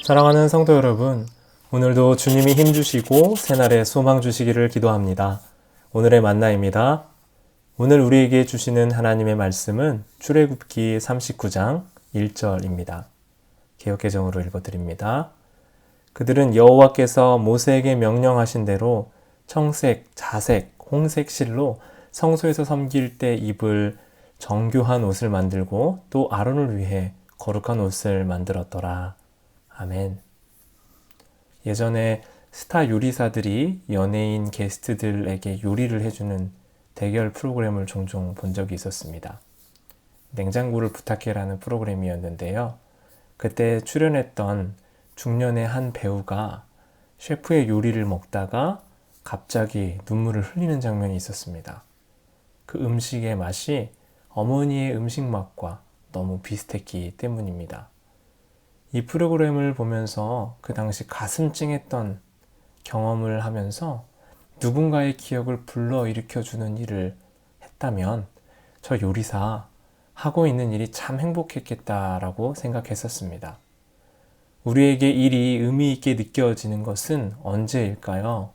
사랑하는 성도 여러분, 오늘도 주님이 힘주시고 새날에 소망 주시기를 기도합니다. 오늘의 만나입니다. 오늘 우리에게 주시는 하나님의 말씀은 출애굽기 39장 1절입니다. 개역개정으로 읽어드립니다. 그들은 여호와께서 모세에게 명령하신 대로 청색, 자색, 홍색 실로 성소에서 섬길 때 입을 정교한 옷을 만들고 또 아론을 위해 거룩한 옷을 만들었더라. 아멘. 예전에 스타 요리사들이 연예인 게스트들에게 요리를 해주는 대결 프로그램을 종종 본 적이 있었습니다. 냉장고를 부탁해라는 프로그램이었는데요. 그때 출연했던 중년의 한 배우가 셰프의 요리를 먹다가 갑자기 눈물을 흘리는 장면이 있었습니다. 그 음식의 맛이 어머니의 음식 맛과 너무 비슷했기 때문입니다. 이 프로그램을 보면서 그 당시 가슴 찡했던 경험을 하면서 누군가의 기억을 불러일으켜주는 일을 했다면 저 요리사 하고 있는 일이 참 행복했겠다라고 생각했었습니다. 우리에게 일이 의미 있게 느껴지는 것은 언제일까요?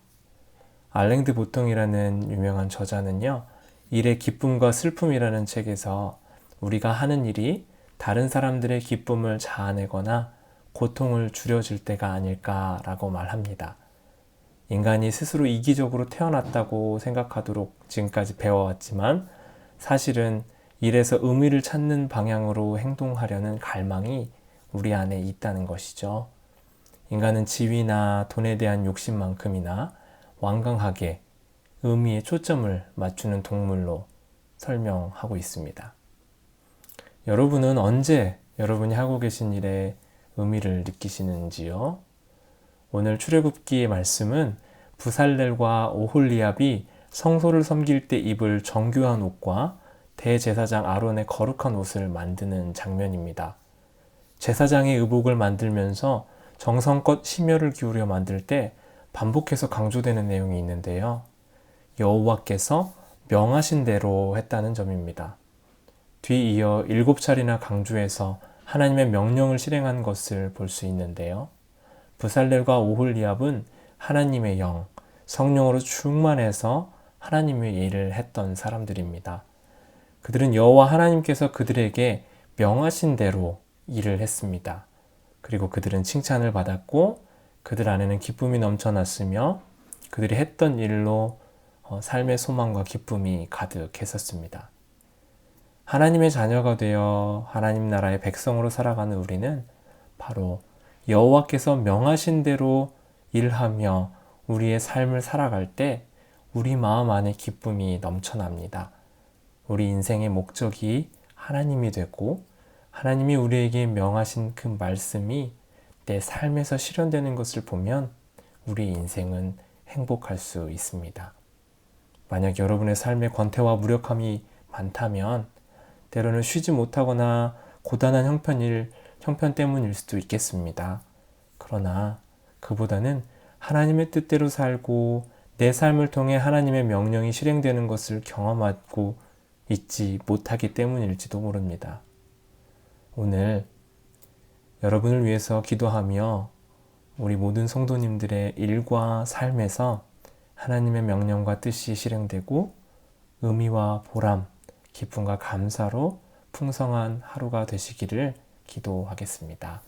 알랭드 보통이라는 유명한 저자는요, 일의 기쁨과 슬픔이라는 책에서 우리가 하는 일이 다른 사람들의 기쁨을 자아내거나 고통을 줄여줄 때가 아닐까라고 말합니다. 인간이 스스로 이기적으로 태어났다고 생각하도록 지금까지 배워왔지만 사실은 일에서 의미를 찾는 방향으로 행동하려는 갈망이 우리 안에 있다는 것이죠. 인간은 지위나 돈에 대한 욕심만큼이나 완강하게 의미에 초점을 맞추는 동물로 설명하고 있습니다. 여러분은 언제 여러분이 하고 계신 일에 의미를 느끼시는지요? 오늘 출애굽기의 말씀은 부살렐과 오홀리압이 성소를 섬길 때 입을 정교한 옷과 대제사장 아론의 거룩한 옷을 만드는 장면입니다. 제사장의 의복을 만들면서 정성껏 심혈을 기울여 만들 때 반복해서 강조되는 내용이 있는데요. 여호와께서 명하신 대로 했다는 점입니다. 뒤이어 7차례나 강조해서 하나님의 명령을 실행한 것을 볼 수 있는데요. 부살렐과 오홀리압은 하나님의 영, 성령으로 충만해서 하나님의 일을 했던 사람들입니다. 그들은 여호와 하나님께서 그들에게 명하신 대로 일을 했습니다. 그리고 그들은 칭찬을 받았고 그들 안에는 기쁨이 넘쳐났으며 그들이 했던 일로 삶의 소망과 기쁨이 가득했었습니다. 하나님의 자녀가 되어 하나님 나라의 백성으로 살아가는 우리는 바로 여호와께서 명하신 대로 일하며 우리의 삶을 살아갈 때 우리 마음 안에 기쁨이 넘쳐납니다. 우리 인생의 목적이 하나님이 되고 하나님이 우리에게 명하신 그 말씀이 내 삶에서 실현되는 것을 보면 우리 인생은 행복할 수 있습니다. 만약 여러분의 삶에 권태와 무력함이 많다면 때로는 쉬지 못하거나 고단한 형편 때문일 수도 있겠습니다. 그러나 그보다는 하나님의 뜻대로 살고 내 삶을 통해 하나님의 명령이 실행되는 것을 경험하고 있지 못하기 때문일지도 모릅니다. 오늘 여러분을 위해서 기도하며 우리 모든 성도님들의 일과 삶에서 하나님의 명령과 뜻이 실행되고 의미와 보람, 기쁨과 감사로 풍성한 하루가 되시기를 기도하겠습니다.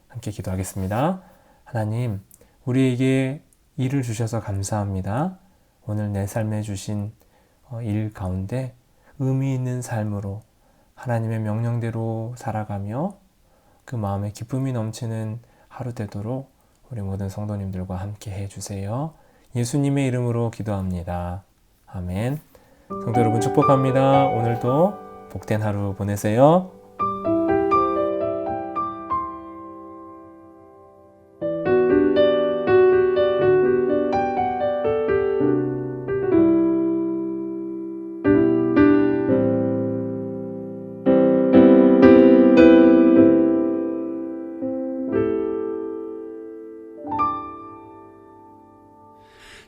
함께 기도하겠습니다. 하나님, 우리에게 일을 주셔서 감사합니다. 오늘 내 삶에 주신 일 가운데 의미 있는 삶으로 하나님의 명령대로 살아가며 그 마음에 기쁨이 넘치는 하루 되도록 우리 모든 성도님들과 함께 해주세요. 예수님의 이름으로 기도합니다. 아멘. 성도 여러분 축복합니다. 오늘도 복된 하루 보내세요.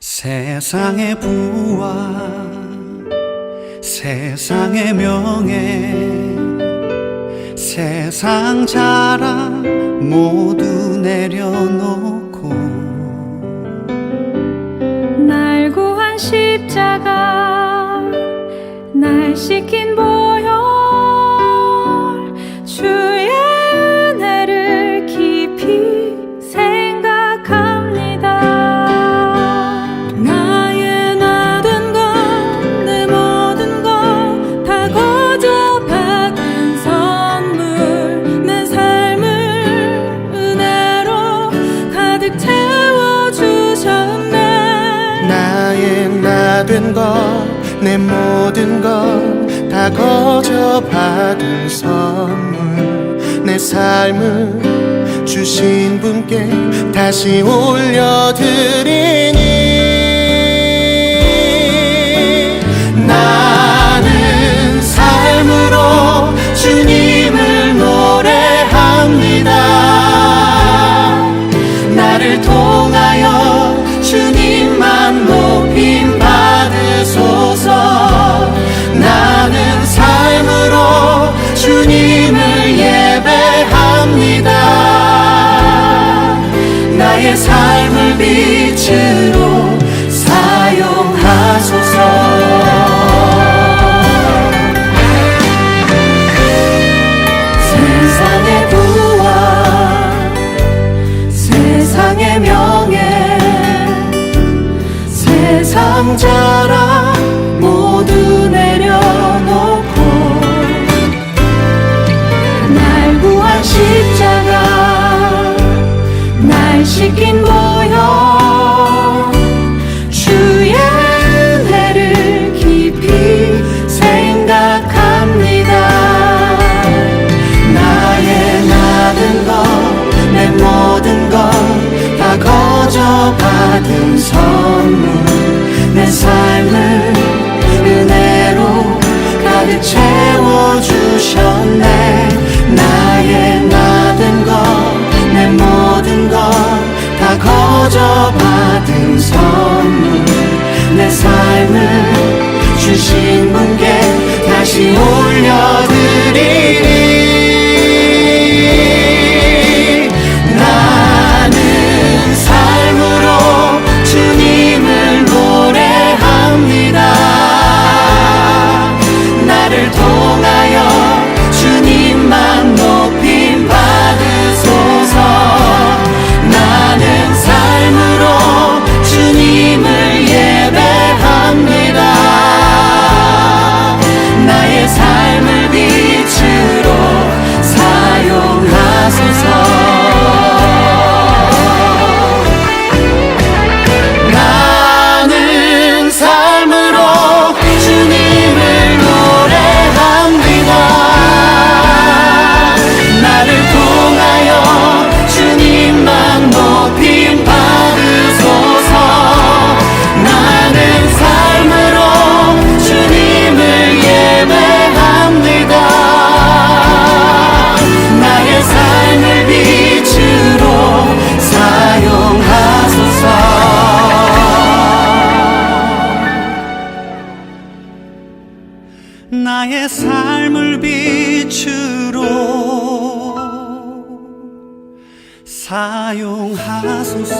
세상의 부와 세상의 명예 세상 자랑 모두 내려놓고 날 구한 십자가 날 씻긴 보혈 주의 은혜를 깊이 생각합니다. 나의 나된 것 내 모든 것 다 거저 받은 선물 내 삶을 은혜로 가득 채워주셨네. 나의 나 된 것 내 모든 것 다 거저 받은 선물 내 삶을 주신 분께 다시 올려드리니 나는 삶으로 주님을 노래합니다. 나를 통하여 주님만 높임 받으소서. 나는 삶으로 주님을 예배합니다. 나의 삶을 빛으로 사용하소서. 세상의 부와 세상의 명예 세상 자랑 모두 내려놓고 날 구한 십자가 날 씻긴 보혈 주의 은혜를 깊이 생각합니다. 나의 나된 것 내 모든 것 다 거저 받은 선물 내 삶을 은혜로 가득 채워주셨네. 나의 나된 것 내 모든 것 다 거저 받은 선물 내 삶을 주신 분께 다시 올려드리니 나는 삶으로 주님을 노래합니다. 나를 통하여 주님만 높임 받으소서. 나는 삶으로 주님을 예배합니다. 나의 삶을 빛으로 사용하소서. 나는 삶으로 주님을 노래합니다. 나를 통하여 주님만 높임 받으소서. 나는 삶으로 주님을 예배합니다. 나의 삶을 빛으로 사용하소서. 나의 삶을 빛으로 사용하소서.